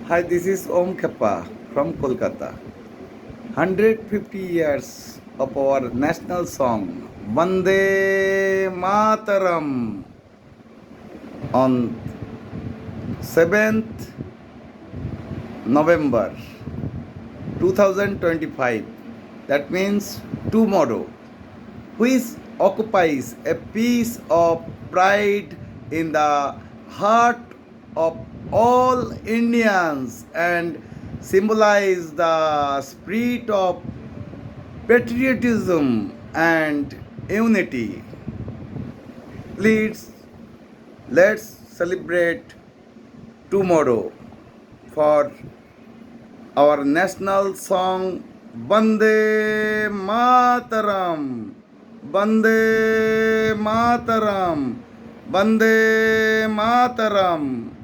Hi, this is Om Kheppa from Kolkata. 150 years of our national song Vande Mataram on 7th November 2025. That means tomorrow, which occupies a piece of pride in the heart of all Indians and symbolize the spirit of patriotism and unity. Please, let's celebrate tomorrow for our national song Vande Mataram. Vande Mataram. Vande Mataram.